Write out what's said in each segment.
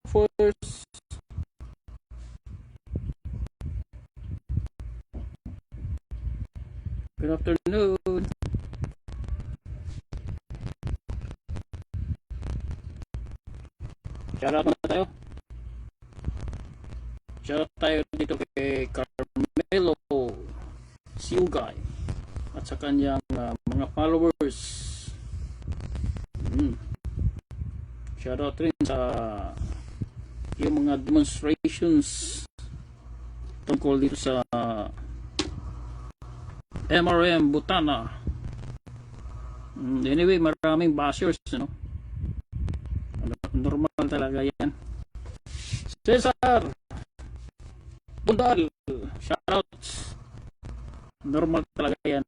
first. Good afternoon. Shoutout na tayo. Shoutout tayo dito kay Carmelo Siugay at sa kanyang mga followers. Shoutout rin sa yung mga demonstrations tungkol dito sa MRM Butana. Anyway, maraming bashers, no? Normal talaga yan. Cesar Bundal, shoutouts. Normal talaga yan.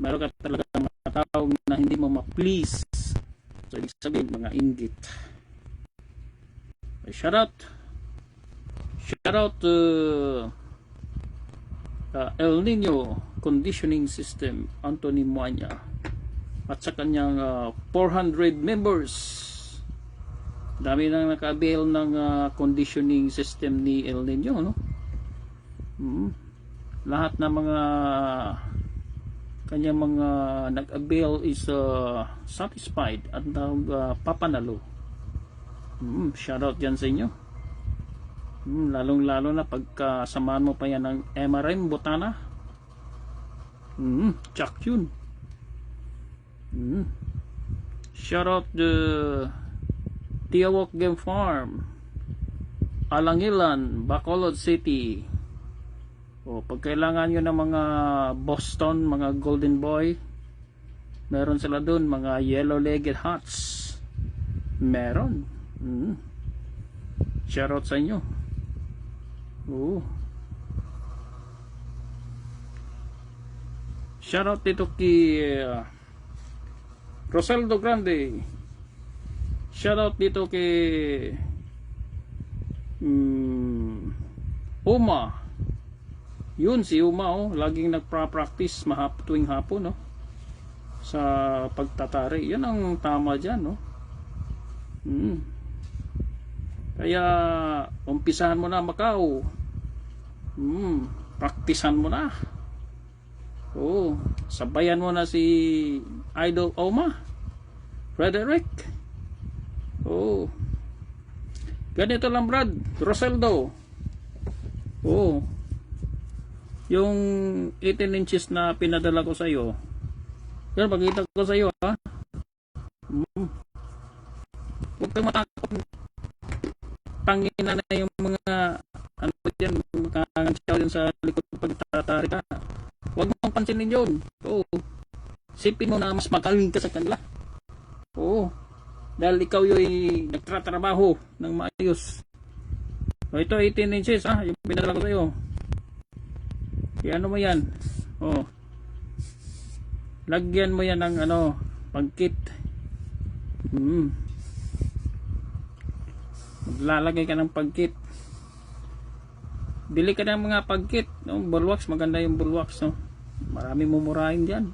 Meron ka talaga mga tao na hindi mo ma-please. So, ibig sabihin, mga inggit. Shoutout to El Nino Conditioning System, Anthony Muanya, at sa kanyang 400 members. Dami nang naka-avail ng conditioning system ni El Nino, no? Lahat ng mga kanyang mga nag-avail is satisfied at papanalo. Shoutout yan sa inyo. Lalong lalo na pagka samahan mo pa yan ng MRM Butana. Tsak yun. Shoutout the Tiawok Game Farm, Alangilan, Bacolod City. Pag kailangan nyo ng mga Boston, mga Golden Boy, meron sila dun. Mga Yellow-Legged Hats, meron. Shoutout sa inyo. Shoutout dito kay Roseldo Grande. Shoutout dito kay Uma. Yun si Uma, laging nagpa-practice tuwing hapon, no? Sa pagtatari. Yan ang tama dyan, no? Kaya umpisahan mo na, Macau. Praktisan mo na. Sabayan mo na si Idol Oma Frederick. Ganito lang, Brad Roseldo. Yung 18 inches na pinadala ko sa iyo, yan, pakita ko sa iyo, ha. Huwag kang matakot. Tangina na yung mga ano yan, makakansyaw din sa likod pagtatari ka. Huwag mong pansinin yun. Sipin mo na mas magaling ka sa kanila. Dahil ikaw yung nagtatrabaho ng maayos. Ito 18 inches, ha, yung pinadala ko sa iyo. Ano mo yan? Lagyan mo yan ng pagkit. Maglalagay ka ng pagkit. Bili ka ng mga pagkit, no? Bulwax, maganda yung bulwax, no? Marami mumurahin dyan.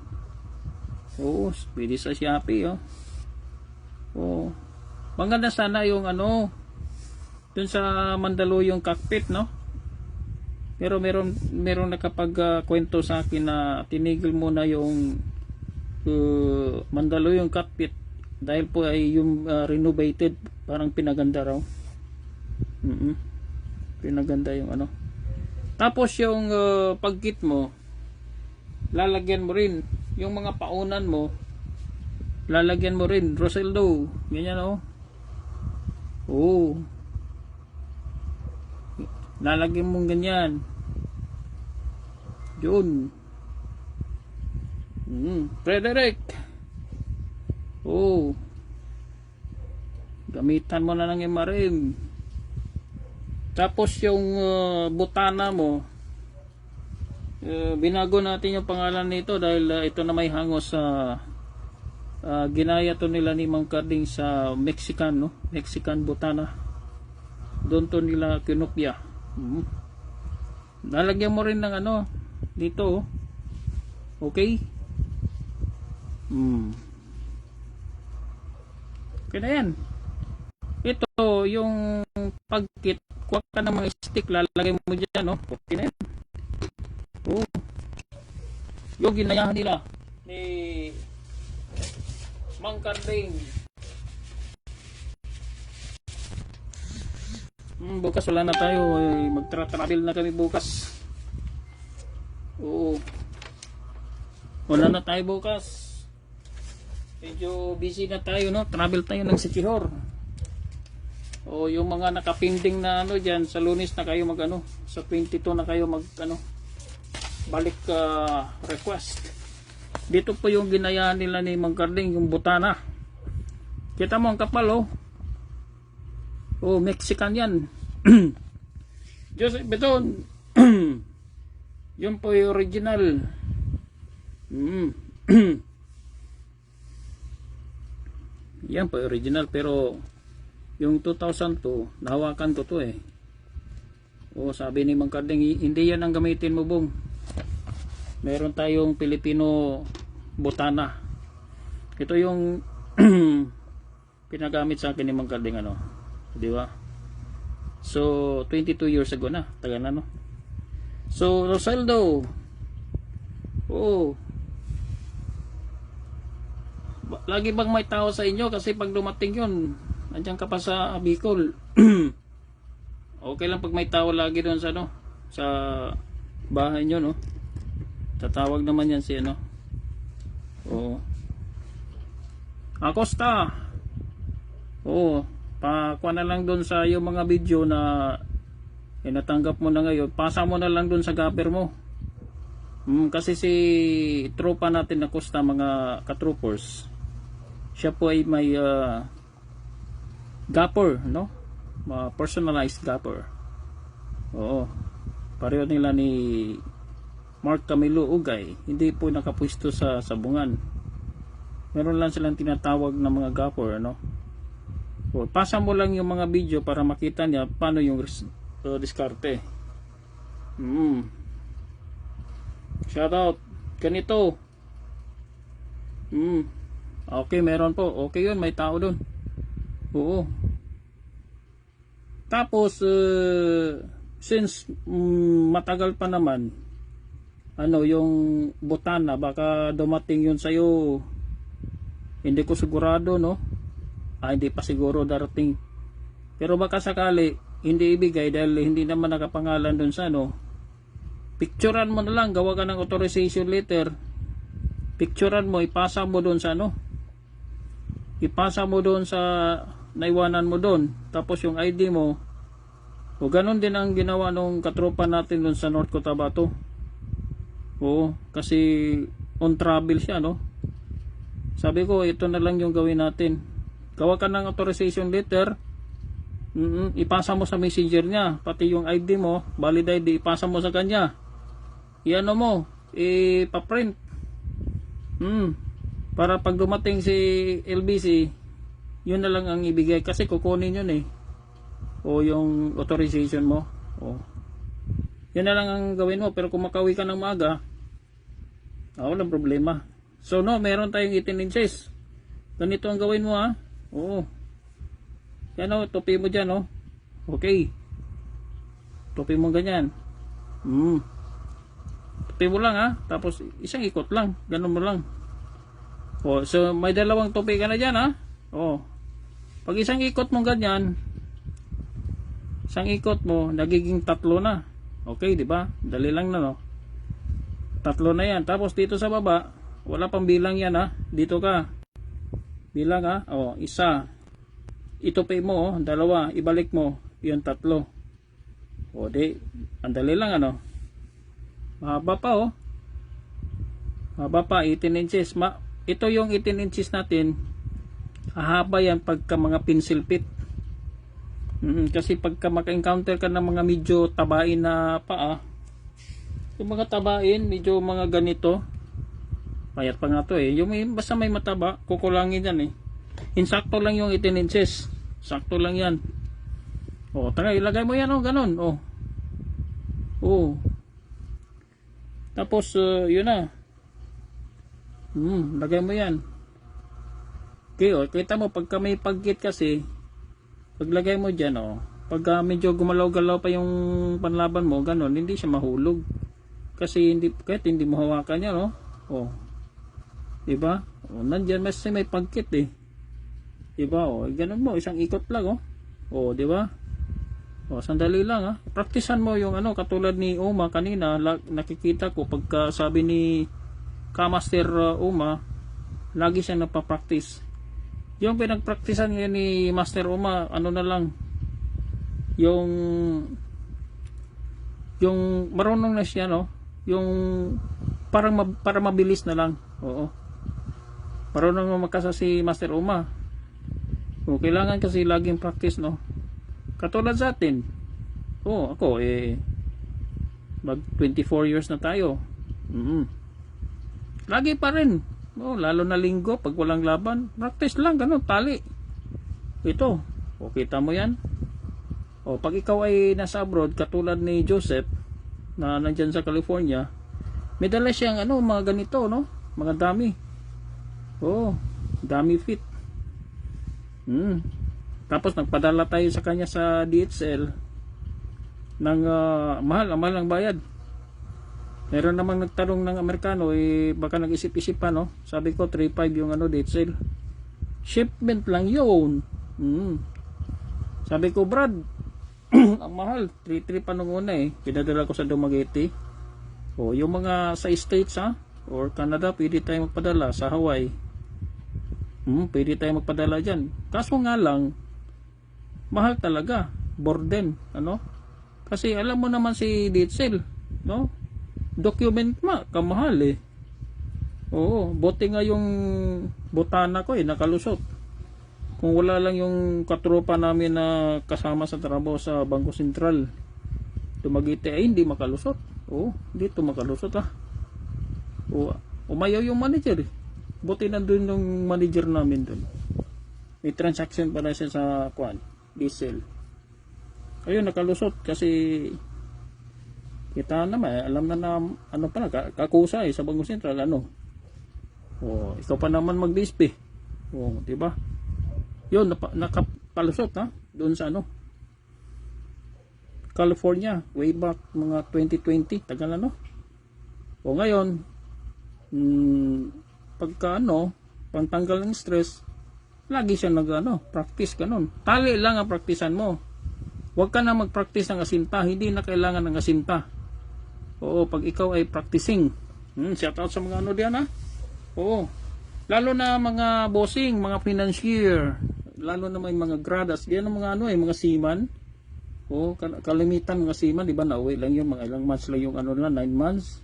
Pwede sa Shopee, maganda sana yung dun sa Mandaluyong cockpit, no? Pero meron nakapag kwento sa akin na tinigil muna yung Mandaluyong cockpit dahil po ay yung renovated, parang pinaganda raw. Pinaganda yung tapos yung pagkit mo, lalagyan mo rin yung mga paunan mo, lalagyan mo rin Roseldo, ganyan, lalagyan mong ganyan yun. Frederick, gamitan mo na ng MRM. Tapos yung Butana mo, binago natin yung pangalan nito dahil ito na may hangos sa ginaya to nila ni Mang Carding sa Mexican, no? Mexican Butana. Doon to nila kinopya. Lalagyan mo rin ng dito, okay? Okay na yan. Ito, yung pagkit, kuha ka ng mga stick, lalagay mo dyan, no? Okay na yan. Oh. Yung ginayahan nila ni Mang Carding. Bukas wala na tayo. Magtra-travel na kami bukas. Oo. Wala na tayo bukas. Medyo busy na tayo, no? Travel tayo ng Siquijor. O yung mga nakapinding na ano diyan, sa Lunes na kayo magano, sa 22 na kayo mag ano, balik request. Dito po yung ginayaan nila ni Mang Carding, yung butana. Kita mo ang kapal, oh. Oh, Mexican yan. Joseph Beton. Yun po yung original. Yan po yung original, pero yung 2002 nahawakan ko to eh. O sabi ni Mang Carding, hindi yan ang gamitin mo, Bong. Meron tayong Filipino butana. Ito yung pinagamit sa akin ni Mang Carding, ano, di ba? So 22 years ago na, tagal na, no? So Rosaldo, oh, lagi bang may tao sa inyo? Kasi pag dumating yun, andyan ka pa sa Bicol. Okay lang pag may tao lagi doon sa ano, sa bahay nyo, no? Tatawag naman yan si ano. Oo. Acosta. Oo. Pakuha na lang doon sa yung mga video na natanggap mo na ngayon. Pasa mo na lang doon sa gapper mo. Kasi si tropa natin na Acosta, mga katroopers, siya po ay may gapper, no? Personalized gapper. Oo. Pareho nila ni Mark Camilo Ugay. Hindi po nakapwisto sa sabungan. Meron lang silang tinatawag na mga gapper, no? O, pasa mo lang yung mga video para makita niya paano yung diskarte. Shout out. Ganito. Okay, meron po. Okay yun, may tao doon. Oo. Tapos since matagal pa naman, ano, yung butana, baka dumating yun sa'yo, hindi ko sigurado, no? Hindi pa siguro darating. Pero baka sakali hindi ibigay dahil hindi naman nakapangalan dun sa ano. Picturean mo na lang, gawa ka ng authorization letter. Picturean mo, ipasa mo dun sa ano. Ipasa mo dun sa naiwanan mo dun. Tapos yung ID mo. O ganun din ang ginawa nung katropa natin dun sa North Cotabato. Oo, kasi on travel siya, no? Sabi ko, ito na lang yung gawin natin. Gawa ka ng authorization letter. Ipasa mo sa messenger niya. Pati yung ID mo, valid ID, ipasa mo sa kanya. Iano mo, ipaprint. Para pag dumating si LBC, yun na lang ang ibigay. Kasi kukunin yun eh. O yung authorization mo. O. Yan na lang ang gawin mo. Pero kung makauwi ka ng maaga, walang problema. So no, meron tayong 18 inches. Ganito ang gawin mo, ha. Oo. Yan o, topi mo dyan, o. Okay. Topi mo ganyan. Topi mo lang, ha. Tapos isang ikot lang. Ganun mo lang. O, so may dalawang topi ka na dyan, ha. O. Pag isang ikot mo ganyan, isang ikot mo, nagiging 3 na. Okay, di ba? Dali lang na, no? 3 na yan. Tapos dito sa baba, wala pang bilang yan, ha. Dito ka. Bilang, ha. O, 1. Itupi mo, 2. Ibalik mo, yung 3. O, di. Ang dali lang, ano. Mahaba pa, oh. Mahaba pa, 18 inches. Ito yung 18 inches natin. Hahaba yan pagka mga pencil fit. Kasi pagka maka-encounter ka ng mga medyo tabain na paa, yung mga tabain, medyo mga ganito, payat pa nga to eh, yung basta may mataba, kukulangin yan eh. Insakto lang yung 18 inches, sakto lang yan. O, taga ilagay mo yan, o, ganun, o. O. Tapos, yun na. Lagay mo yan. Okay, o, kita mo, pagka may paggit kasi, Paglagay mo dyan, pag medyo gumalaw-galaw pa yung panlaban mo, ganon, hindi siya mahulog. Kasi kahit hindi mo hawakan yan, diba? Nandyan may pagkit eh. Diba? Ganon mo, isang ikot lang, diba? Sandali lang, Praktisan mo yung katulad ni Uma kanina, nakikita ko pagka sabi ni Master Uma, lagi siyang napapractice. Yung pinagpraktisan niya ni Master Uma, na lang, yung marunong na siya, yung para mabilis na lang. Marunong na magkasa si Master Uma. Kailangan kasi laging practice, katulad sa atin. Ako mag 24 years na tayo. Lagi pa rin. Lalo na linggo pag walang laban, practice lang, ganun, tali. Ito, kita mo yan? Pag ikaw ay nasa abroad, katulad ni Joseph na nandyan sa California, may dala siyang mga ganito, mga dami. Dami fit. Tapos nagpadala tayo sa kanya sa DHL ng mahal ang bayad. Meron namang nagtanong ng Amerikano, baka nag-isip-isip pa, sabi ko 3.5 yung DHL shipment lang yun. Sabi ko, Brad, ang mahal, 3.3 pa nung una pinadala ko sa Dumaguete. Yung mga sa States or Canada, pwede tayo magpadala. Sa Hawaii, pwede tayo magpadala dyan. Kaso nga lang, mahal talaga, burden, kasi alam mo naman si DHL, document kamahal buti nga yung butana ko nakalusot. Kung wala lang yung katropa namin na kasama sa trabaho sa Bangko Sentral Dumaguete hindi makalusot. Dito makalusot umayaw yung manager buti nandun yung manager namin dun. May transaction para siya sa diesel. Ayun, nakalusot kasi kita naman, alam na pala, kakusa sa Bangko Sentral, ikaw pa naman mag-display. Diba? Yun, nakapalusot, doon sa California, way back mga 2020, tagal ngayon, pagka pantanggal ng stress, lagi siya practice, ganun. Tali lang ang praktisan mo. Huwag ka na mag-practice ng asinta, hindi na kailangan ng asinta. Pag ikaw ay practicing. Shout out sa mga diyan lalo na mga bossing, mga financier, lalo na may mga gradas, diyan ang mga mga seaman. Kalimitan mga seaman, di ba, nauwi lang yung mga ilang months lang yung 9 months.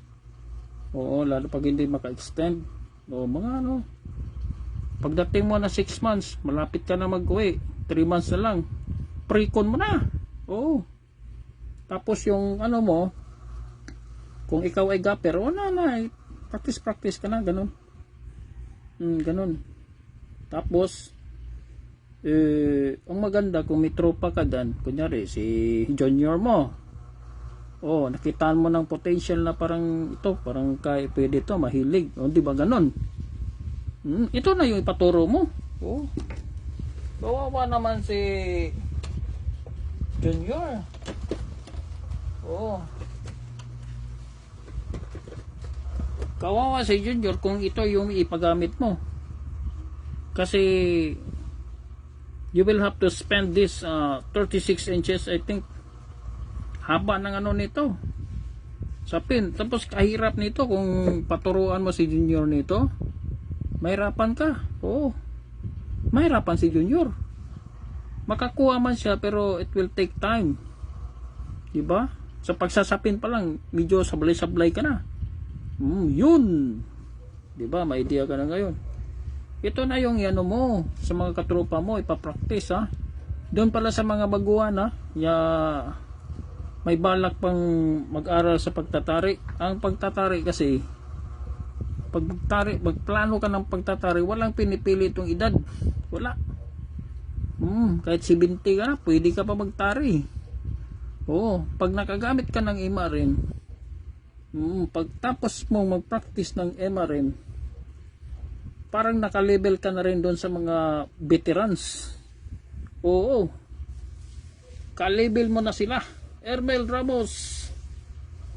Lalo pag hindi maka-extend. Mga pagdating mo na 6 months, malapit ka na mag-uwi, 3 months na lang, pre-con mo na. Tapos yung mo, kung ikaw ay gapper, practice ka na, ganun. Ganun. Tapos, ang maganda kung may tropa ka dan, kunyari, si junior mo, nakitaan mo ng potential na parang pwede to, mahilig. Di ba ganun? Ito na yung ipaturo mo. Kawawa naman si junior. Kawawa si junior kung ito yung ipagamit mo. Kasi you will have to spend this 36 inches, I think, haba ng nito sa pin. Tapos kahirap nito kung paturuan mo si junior nito, mahirapan ka. Mahirapan si junior. Makakuha man siya pero it will take time, diba? Sa pagsasapin pa lang medyo sablay-sablay ka na. Yun, diba, may idea ka na ngayon. Ito na yung mo sa mga katropa mo, ipapractice doon pala sa mga baguhan may balak pang mag-aral sa pagtatari. Ang pagtatari kasi, magplano ka ng pagtatari, walang pinipili itong edad. Wala. Kahit 70 ka na, pwede ka pa magtari. Pag nakagamit ka ng MRN, pagtapos mong mag-practice ng MRN, parang naka-level ka na rin doon sa mga veterans. ka-label mo na sila. Ermel Ramos,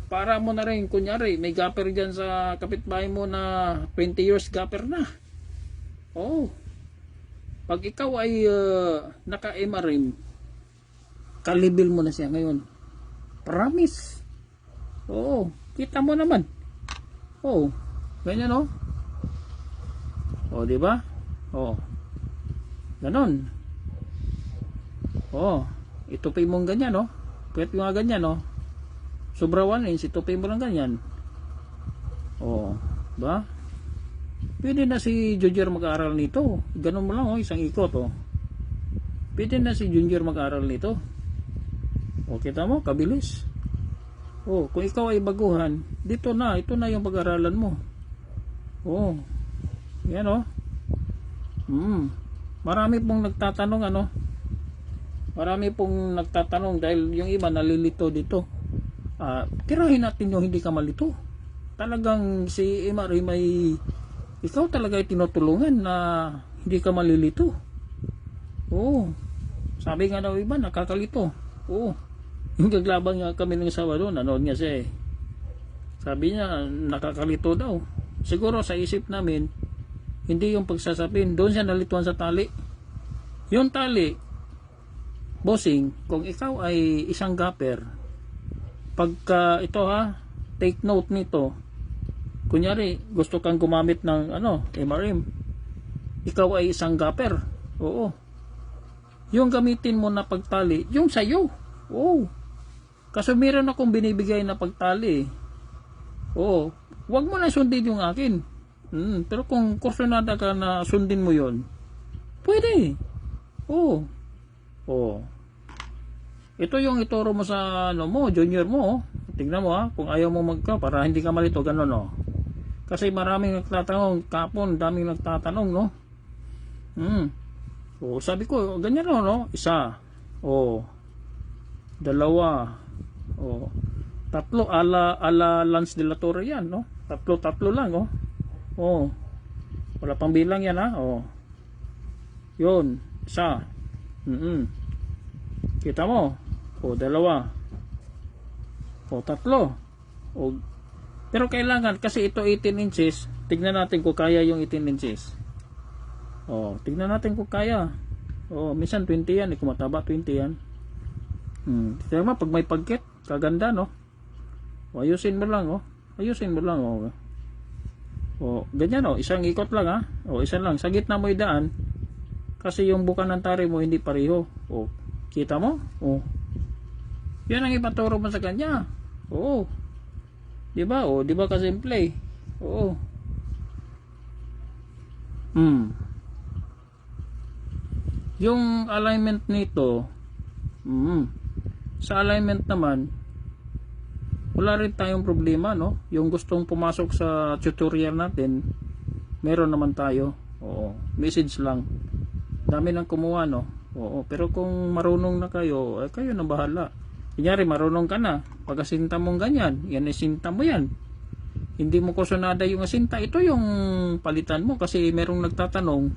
para mo na rin, kunyari, may gapper dyan sa kapitbahay mo na 20 years gapper na. Oh, pag ikaw ay naka-MRM, ka-label mo na siya ngayon. Promise. Oo, kita mo naman. Oo, ganyan oh. Oh, di ba? Oh. Ganon. Oh, itupin mong ganyan oh. Pwede yung nga ganyan oh. Sobra 1 inch, itupin mo lang ganyan. Oh, ba? Pwede na si Junior mag-aaral nito. Ganon mo lang oh, isang ikot oh. Pwede na si Junior mag-aaral nito. O, kita mo, kabilis. O, kung ikaw ay baguhan, dito na, ito na yung pag-aralan mo. O, yan o. Marami pong nagtatanong ano. Marami pong nagtatanong dahil yung iba nalilito dito. Tirahin natin yung hindi ka malito. Talagang si Imari may, ikaw talaga ay tinutulungan na hindi ka malilito. Oo. Sabi nga daw iba, nakakalito. Oo. Yung gaglabang nga kami ng asawa doon, nanood nga siya eh. Sabi niya, nakakalito daw. Siguro sa isip namin, hindi yung pagsasapin. Doon siya nalituan sa tali. Yung tali, bossing, kung ikaw ay isang gapper, pagka ito ha, take note nito. Kunyari, gusto kang gumamit ng MRM. Ikaw ay isang gapper. Oo. Yung gamitin mo na pagtali, yung sayo. Oo. Kasi meron akong binibigay na pagtali. Oo. Huwag mo na sundin yung akin. Pero kung kursunada ka na sundin mo yon, pwede. Oo. Oo. Ito yung ituro mo sa junior mo. Tingnan mo ha, kung ayaw mo para hindi ka malito, ganun oh. Kasi maraming nagtatanong, kapon, daming nagtatanong, no? O, sabi ko, ganyan no? Isa. O. Dalawa. O. Tatlo, ala Lance de la Torre yan, no? Tatlo lang, oh. O. Wala pang bilang yan, ha? O. Yun. Isa. Kita mo? O, dalawa. O, tatlo. O. Pero kailangan, kasi ito 18 inches, tignan natin kung kaya yung 18 inches. O, tignan natin kung kaya. O, minsan 20 yan, kung mataba 20 yan. Tignan mo, pag may pagkit, kaganda, no? O, ayusin mo lang, oh. Ayusin mo lang, oh. O, ganyan, oh. Isang ikot lang, ha? O, isa lang. Sa gitna mo idaan, kasi yung bukan ng tari mo hindi pareho. O, kita mo? O. Yan ang ipaturo mo sa kanya. Oo. Diba? O, diba kasimple? Oo. Yung alignment nito, sa alignment naman, wala rin tayong problema, no? Yung gustong pumasok sa tutorial natin, meron naman tayo. Oo. Message lang. Dami nang kumuha, no? Oo. Pero kung marunong na kayo, kayo na bahala. Kunyari, marunong ka na. Pag asinta mong ganyan, yan asinta mo yan. Hindi mo kusunada yung asinta. Ito yung palitan mo kasi merong nagtatanong,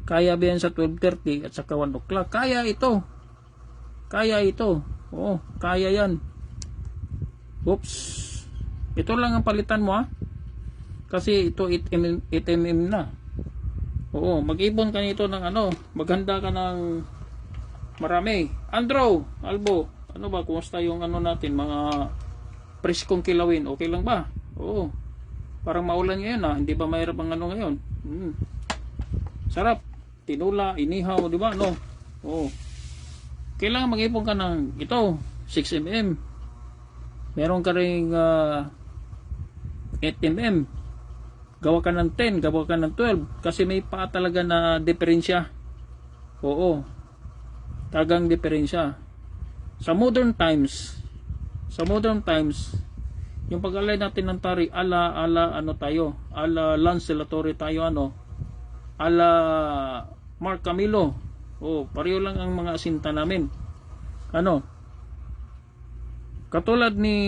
kaya ba yan sa 12:30 at saka 1 o'clock? Kaya ito. Kaya ito. Oo, kaya yan. Oops. Ito lang ang palitan mo, ha. Kasi ito 8mm na. Oo, mag-ipon ka nito ng maghanda ka ng marami. Andrew, Albo, ano ba, kumusta yung natin, mga preskong kilawin, okay lang ba? Oo. Parang maulan ngayon, ha. Hindi ba mahirap ang ngayon? Sarap. Tinula, inihaw, di ba? No? Oo. Kailangan mag-ipon ka ng ito, 6mm. Meron ka ring 8mm. Gawa ka ng 10, gawa ka ng 12. Kasi may pa talaga na diferensya. Oo. Tagang diferensya. Sa modern times, yung pag-align natin ng tari, ala Lance de la Torre tayo, ala Mark Camilo. Pareho lang ang mga asinta namin. Katulad ni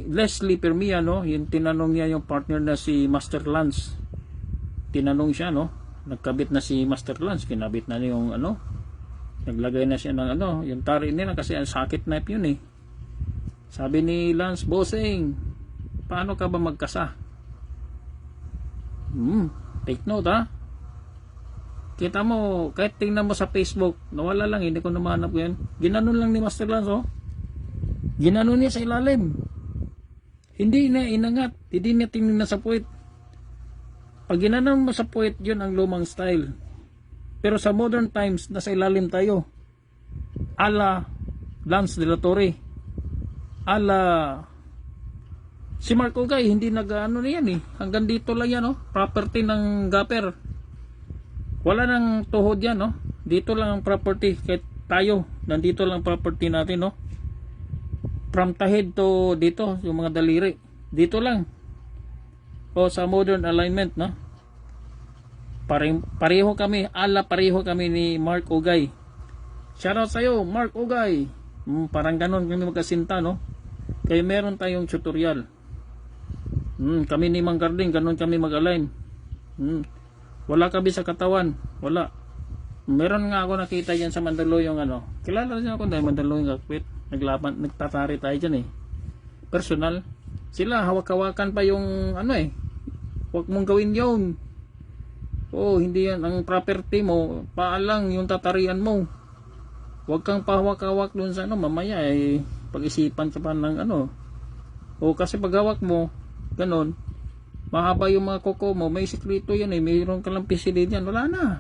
Leslie Permia, yung tinanong niya yung partner na si Master Lance. Tinanong siya, nagkabit na si Master Lance, kinabit na niya Naglagay na siya ng ano, yung tari nila kasi ang socket knife yun eh. Sabi ni Lance Bossing, paano ka ba magkasa? Take note ha. Kita mo, kahit tingnan mo sa Facebook, nawala lang, hindi ko namanap yan. Ginanon lang ni Master Lance, oh. Ginanon niya sa ilalim. Hindi na inangat, hindi niya tingnan sa puwit. Pag ginanon mo sa puwit, yun ang lumang style. Pero sa modern times, nasa ilalim tayo. Ala Lance de la Torre. Ala si Mark Ogay, hindi nag-ano na yan eh. Hanggang dito lang yan, oh. Property ng gapper. Wala nang tuhod yan, no? Dito lang ang property. Kahit tayo, nandito lang property natin, no? From tahid to dito, yung mga daliri. Dito lang. O sa modern alignment, no? Pareho kami, pareho kami ni Mark Ogay. Shoutout sa'yo, Mark Ogay. Parang ganon kami magkasinta, no? Kaya meron tayong tutorial. Kami ni Mang Garding, ganon kami mag-align. Wala kami sa katawan, wala. Meron nga ako nakita dyan sa Mandaluyong ano. Kilala niyo ako dahil Mandaluyong Kakpit. Nagtatari tayo dyan eh. Personal. Sila hawak-hawakan pa yung ano eh. Huwag mong gawin yun. Oh, hindi yan ang property mo. Paalang yung tatarian mo. Huwag kang pahawak-hawak dun sa ano. Mamaya eh pag-isipan ka pa ng ano. O kasi pag hawak mo, ganon. Mahaba yung mga kuko mo, may sikreto yan eh, mayroon ka lang pisilin yan, wala na.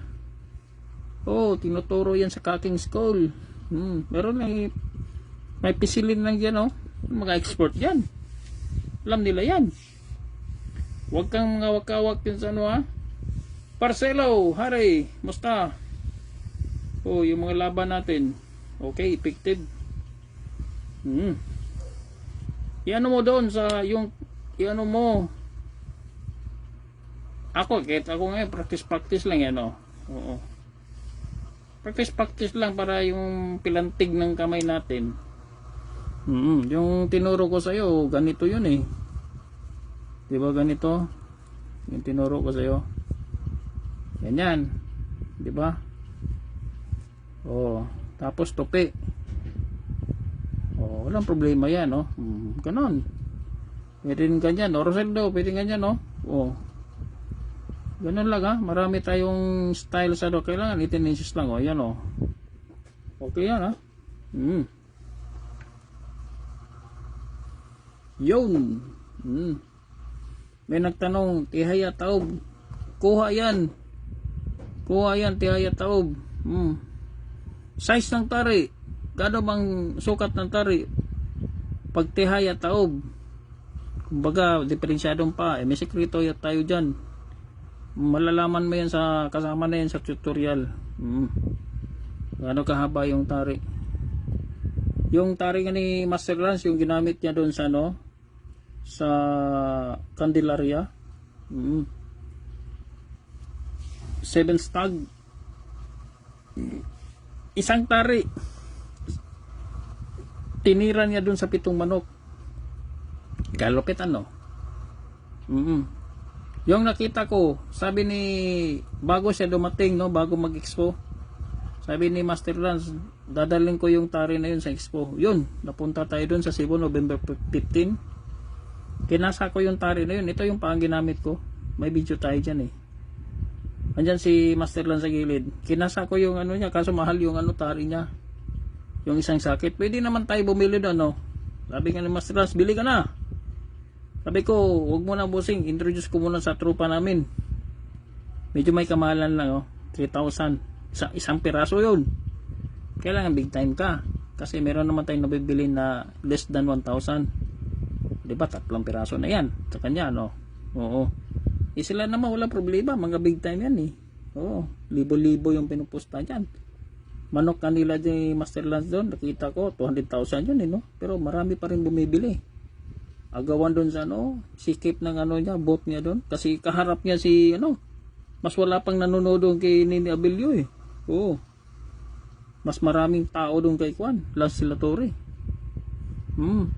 Oh, tinuturo yan sa Cooking School. Meron na may pisilin lang yan, oh. Mga expert yan. Alam nila yan. Huwag kang mga wakawak din sa ano, ha. Parcelo, Harry, musta? Oh, yung mga laban natin. Okay, effective. Iano mo doon sa yung iano mo. Ako, kahit ako ngayon, practice lang yan, oh. Oo. Practice lang para yung pilantig ng kamay natin. Yung tinuro ko sa'yo, ganito yun eh. Diba ganito? Yung tinuro ko sa'yo. Ganyan. Diba? Oh, tapos tupi. Oh, walang problema yan, oh. Ganon. Pwede rin ganyan. Roseldo, pwede ganyan, oh. Oh. Ganun lang ha, marami tayong style sa do. Kailangan 18 inches lang, o yan o. Okay yan ha. Yun. May nagtanong, tihaya taob. Kuha yan, tihaya taob. Size ng tari, gano bang sukat ng tari pag tihaya taob? Kumbaga diferensyadong pa, may sekreto tayo dyan. Malalaman mo yan sa kasama na yan sa tutorial. Gaano kahaba yung tari. Yung tari nga ni Master Lance, yung ginamit niya doon sa ano, sa Candelaria. 7 stag. Isang tari. Tinira niya doon sa 7 manok. Kalupit ano. Yung nakita ko, sabi ni, bago siya dumating, no, bago mag-expo, sabi ni Master Lance, dadalhin ko yung tari na yun sa expo. Yun, napunta tayo dun sa Cebu, November 15. Kinasa ko yung tari na yun. Ito yung pang ginamit ko. May video tayo dyan eh. Andyan si Master Lance sa gilid. Kinasa ko yung ano niya, kaso mahal yung ano tari niya. Yung isang sakit. Pwede naman tayo bumili doon, no. Sabi nga ni Master Lance, bili ka na. Sabi ko, huwag mo na bossing, introduce ko muna sa trupa namin. Medyo may kamahalan lang, oh. 3,000. Isang piraso yun. Kailangan big time ka. Kasi meron naman tayong nabibili na less than 1,000. Diba, 3 piraso na yan. Sa kanya, no? Oo. Sila naman, wala problema. Mga big time yan, eh. Oo. Libo-libo yung pinupusta dyan. Manok kanila dyan, Master Lance doon. Nakita ko, 200,000 yun, eh, no? Pero marami pa rin bumibili. Agawan doon sa ano, sikip ng ano niya, boat niya doon. Kasi kaharap niya si ano, mas wala pang nanonood doon kay Nini Abilio eh. Oo. Mas maraming tao doon kay Juan, Lance de la Torre.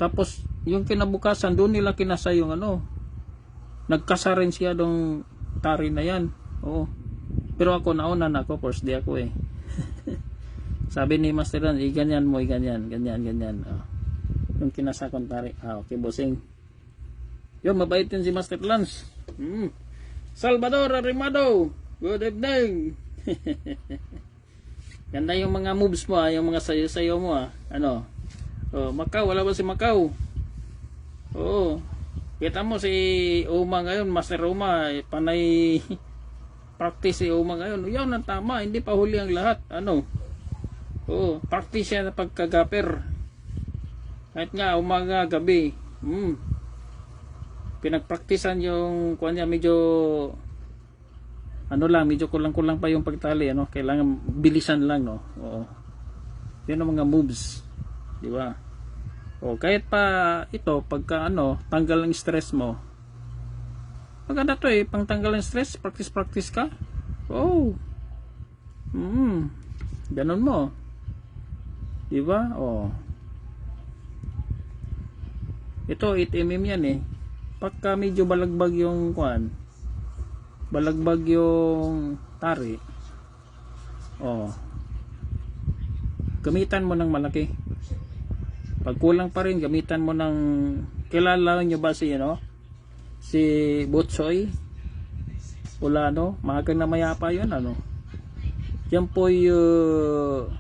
Tapos yung kinabukasan doon nila kinasa yung ano, nagkasa rin siya doong tari na yan. Oo. Pero ako nauna na ako, first day ako eh. Sabi ni Master Lance, ganyan mo, ganyan, ganyan. Yung kinasakon tari. Okay, bossing. Yun, mabait yun si Master Lance. Salvador Arrimado, good evening. Ganda yung mga moves mo, yung mga sayo-sayo mo. Ano? Macau, wala ba si Macau? Oo. Kita mo si Uma ngayon, Master Uma, panay practice si Uma ngayon. Yan ang tama, hindi pa huli ang lahat. Ano? Oo, practice siya na pagkagaper. Kahit nga umaga, gabi. Pinagpraktisan yung kuha niya, medyo medyo kulang-kulang pa yung pagtali, kailangan bilisan lang, no. Oo. Yun ang mga moves, di ba? Kahit pa ito, pagka tanggal ang stress mo, maganda to pang tanggal ang stress, practice ka. Ganun mo, di ba? Ito 8mm yan pagka medyo balagbag yung balagbag yung tari, gamitan mo ng malaki. Pag kulang pa rin, gamitan mo ng, kilala nyo ba si si Butsoy Ulano, magang na mayapa yun, yan po yung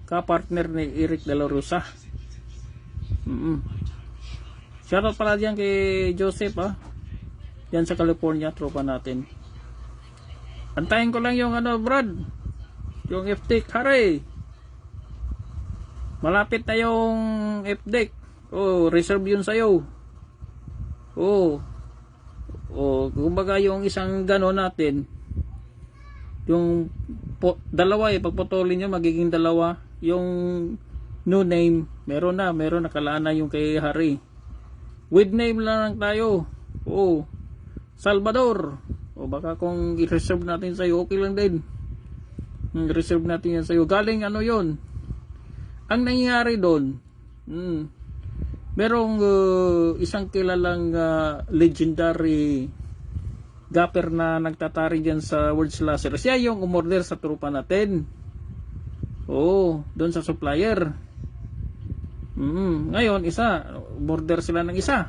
kapartner ni Eric De La Rosa. Shoutout pala dyan kay Joseph, yan sa California, tropa natin. Antayin ko lang yung Brad, yung FTech, hurry. Malapit na yung FTech. Reserve yun sa'yo. Kumbaga yung isang gano'n natin, yung dalawa pagputulin nyo, magiging dalawa. Yung new name, meron nakalaan na yung kay Harry. With name lang tayo. Salvador. Baka kung i-reserve natin sa'yo, okay lang din. Reserve natin yan sa'yo. Galing yon. Ang nangyayari doon, merong isang kilalang legendary gapper na nagtatari dyan sa World's Laser. Siya yung umorder sa trupa natin. Doon sa supplier. Ngayon, border sila ng isa.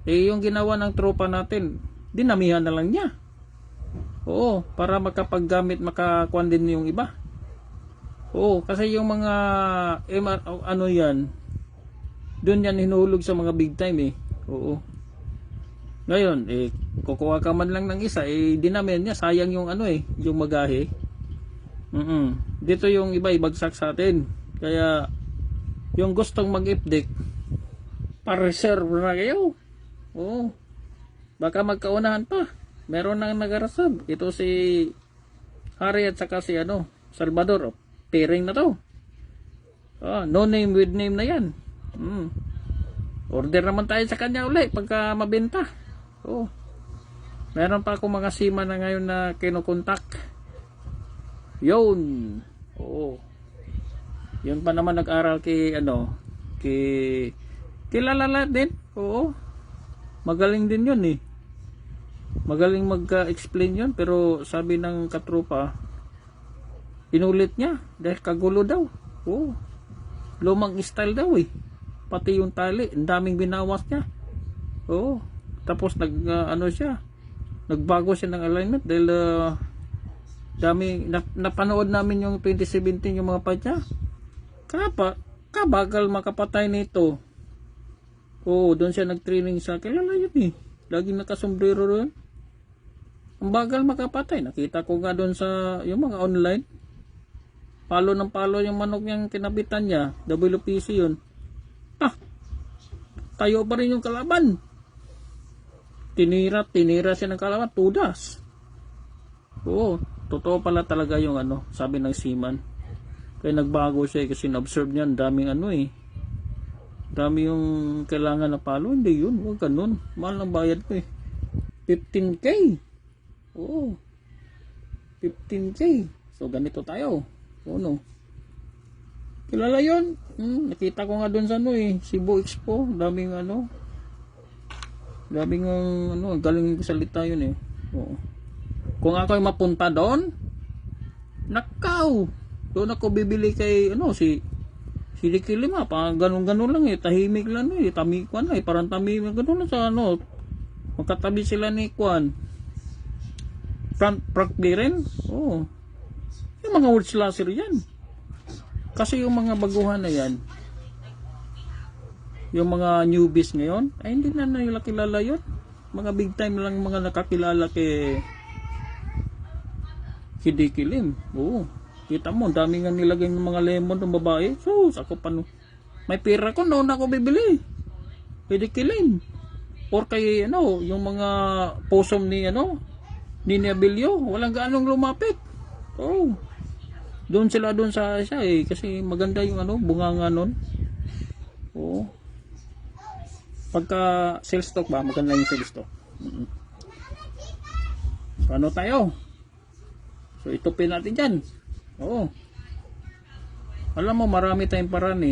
Yung ginawa ng tropa natin, dinamihan na lang niya. Para makapaggamit, makakuan din yung iba. Kasi yung mga yan, doon yan hinuhulog sa mga big time Ngayon, kukuha ka man lang ng isa, dinamihan niya, sayang yung yung magahe. Dito yung iba ibagsak sa atin. Kaya yung gustong mag-ipdik, pa-reserve na kayo. Baka magkaunahan pa. Meron nang nag-reserve. Ito si Harry at saka si Salvador. Pairing na to. No name with name na yan. Order naman tayo sa kanya ulit pagka mabenta. Meron pa akong mga sima na ngayon na kinukontak. Yun. Yun pa naman nag-aral kay kilala din. Magaling din yun Magaling mag-explain yun, pero sabi ng katropa, inulit niya dahil kagulo daw. Lumang style daw pati yung tali, ang daming binawas niya. Tapos nagbago siya ng alignment dahil napanood namin yung 2017 yung mga padya. Kabagal makapatay nito. Doon siya nag-training sa kilala yun laging nakasombrero ron. Ang bagal makapatay. Nakita ko nga doon sa yung mga online, palo ng palo yung manok niyang kinabitan niya. WPC yun. Tayo pa rin yung kalaban. Tinira siya ng kalaban. Tudas. Totoo pala talaga yung sabi ng seaman. Kaya nagbago siya kasi na-observe niya daming dami yung kailangan na palo. Hindi yun, huwag ganun. Mahal ng bayad ko 15K. 15K. So ganito tayo. Kilala yun. Nakita ko nga doon sa Cebu Expo. Daming galing salita yun Kung ako ay mapunta doon, nakaw, Doon ako bibili kay si Ricky Lima, pa ganun-ganun lang tahimik lang tami kwan parang tami ganun lang sa magkatabi sila ni kwan. Frank Biren. Yung mga word slasher yan. Kasi yung mga baguhan na yan, yung mga newbies ngayon, ay hindi na nila kilala yun. Mga big time lang mga nakakilala kay Ricky Lim. Kita mo, dami nga nilagay ng mga lemon ng babae. So, ako pa may pera ko, noon ako bibili. Pwede kilin. Or kay, yung mga posom ni Niabilio, walang gaanong lumapit. Doon sila doon sa siya kasi maganda yung bunganga nun. Pagka sales stock ba, maganda yung sales stock. So, ano tayo? So, itupin natin dyan. Alam mo, marami tayong paraan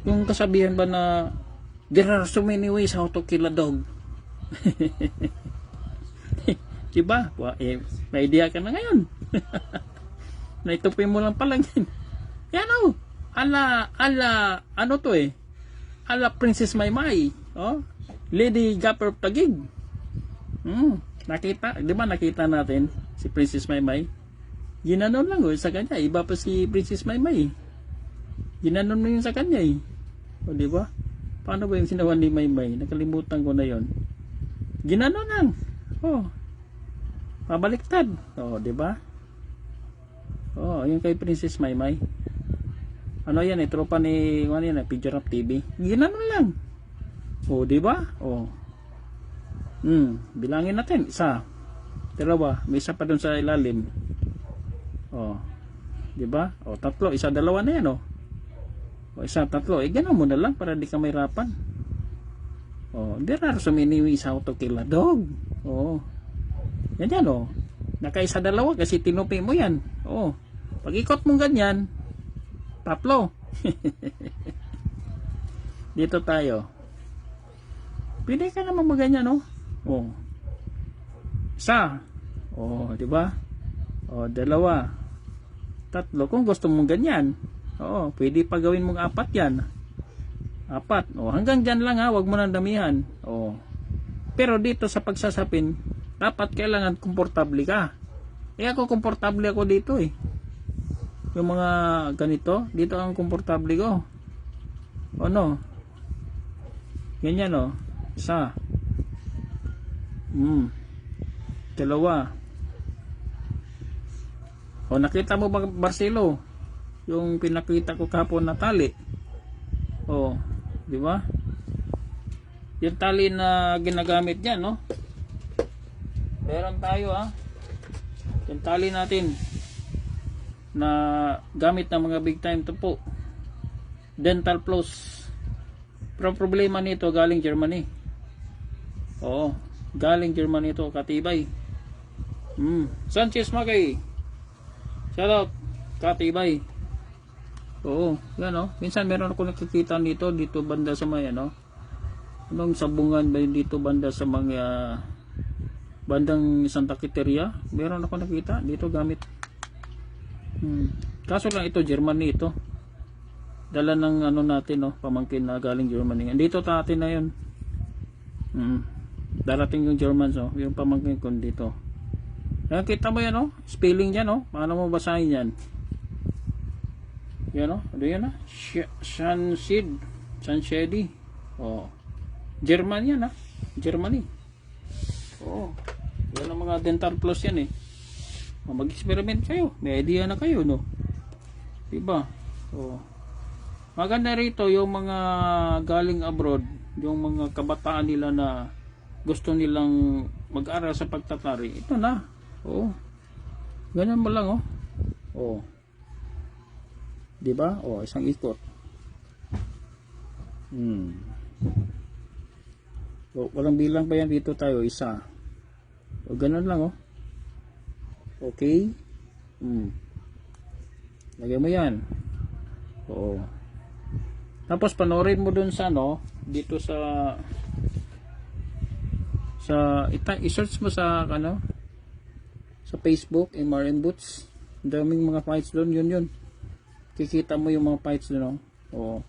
Yung kasabihan ba na there are so many ways how to kill a dog. Diba? May idea ka na ngayon. Naitupin mo lang pala yan. Yan ala Princess Maymay. Lady Gapper Tagig. Nakita, di ba nakita natin si Princess Maymay? Ginanon lang sa kanya, iba pa si Princess Maymay. Ginanon mo yun sa kanya di ba? Paano ba yung sinawan ni Maymay? Nakalimutan ko na yon. Ginanon lang. Pabaliktad. Di ba? Yung kay Princess Maymay. Yan tropa ni Picture Up TV. Ginanon lang. Di ba? Bilangin natin. 1, 2, may isa pa dun sa ilalim. Di ba? 3, 1, 2 na yan 1, 3. Gano'n mo na lang para di ka mahirapan. There are so many ways how to kill a dog. Yan naka-1, 2 kasi tinupi mo yan. Pag ikot mong ganyan, 3. Dito tayo. Pwede ka naman maganyan 1. Di ba? 2, 3. Kung gusto mong ganyan, pwede pa gawin mong 4 yan. 4. Hanggang dyan lang wag mo nang damihan. Pero dito sa pagsasapin, dapat kailangan komportable ka. Ako komportable ako dito Yung mga ganito, dito ang komportable ko. Ganyan 1. 2. Nakita mo ba Barcelo? Yung pinakita ko kapon na tali. Di ba? Yung tali na ginagamit diyan, Meron tayo yung tali natin na gamit ng mga big time to po. Dental Plus. Pero problema nito galing Germany. Galing Germany ito, katibay. Sanchez Magay. Shout out, katibay. Yan minsan meron ako nakikita dito banda sa may anong sabungan ba yun dito banda sa mga bandang Santa Quiteria. Meron ako nakita dito gamit. Kaso lang ito Germany ito. Dala ng natin pamangkin na galing Germany. Dito natin na yun. Darating yung Germans yung pamangkin ko dito. Kaya kita mo yan spelling yan paano mo basahin yan? Yan ano yan Shanshedi. German yan Germany. Yan ang mga Dental Plus yan mag-experiment kayo, may idea na kayo diba? Maganda rito yung mga galing abroad, yung mga kabataan nila na gusto nilang mag-aral sa pagtatari. Ito na ganyan mo lang diba? Isang ikot. Walang bilang pa yan dito tayo, 1. Ganun lang okay. Lagay mo yan. Tapos panoorin mo dun sa dito sa i-search mo sa sa Facebook, MRM Boots. Daming mga fights doon, yun. Kikita mo yung mga fights doon, oh.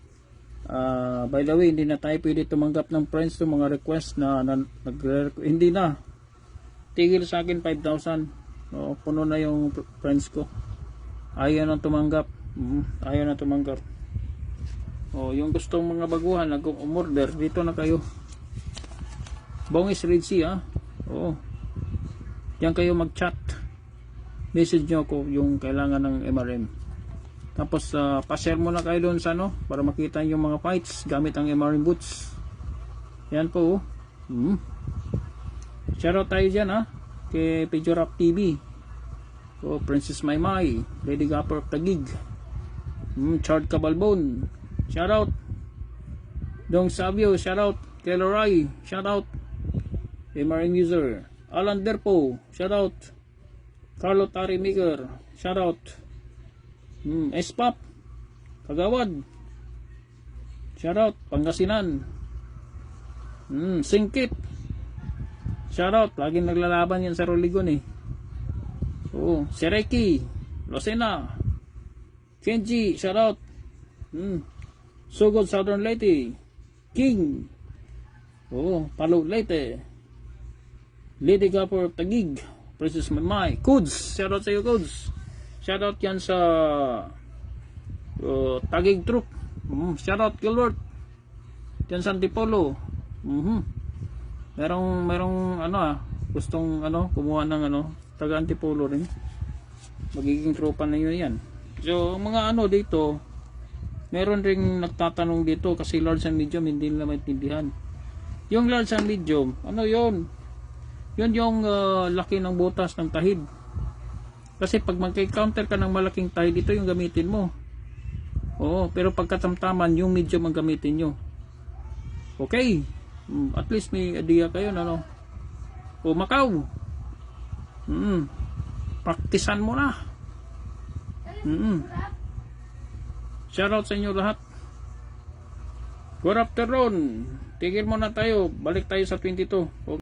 By the way, hindi na tayo pwede tumanggap ng friends to mga request na hindi na. Tigil sa akin 5,000. Puno na yung friends ko. Ayaw na tumanggap. Ayaw na tumanggap. Yung gustong mga baguhan, nag-umorder, dito na kayo. Bongis Red Sea, Diyan kayo mag-chat. Message nyo ako yung kailangan ng MRM. Tapos pa-share muna kayo doon sa para makita yung mga fights gamit ang MRM boots. Yan po. Shoutout tayo dyan kay Pejorap TV. Princess Maymay, Lady Gapper of Tagig, Chard Cabalbon, shoutout. Dong Savio, shoutout. Keloray, shoutout. MRM user Alan Derpo, shoutout. Carlo Tari Maker, shoutout. Espap Kagawad, shoutout. Pangasinan, Singkit, shoutout. Laging naglalaban yan sa Roligon Sereki, Lucena, Kenji, shoutout. Sugod Southern Leyte, King, Palo Leyte, Lady Gapper Tagig, Princess Mamay, Kuds, shoutout sa iyo Kuds. Shoutout yan sa Tagig Troop. Shoutout Gilbert yan sa Antipolo. Merong gustong kumuha ng taga Antipolo rin. Magiging tropa na yun yan. So mga dito, meron ring nagtatanong dito kasi large and medium hindi nila maintindihan. Yung large and medium, yun? Yun yung laki ng butas ng tahid. Kasi pag magka-counter ka ng malaking tahid, ito yung gamitin mo. Pero pagkatamtaman, yung medium ang gamitin nyo. Okay. At least may idea kayo Macau. Praktisan mo na. Shoutout sa inyo lahat. Good afternoon. Tigil muna tayo. Balik tayo sa 22. Okay.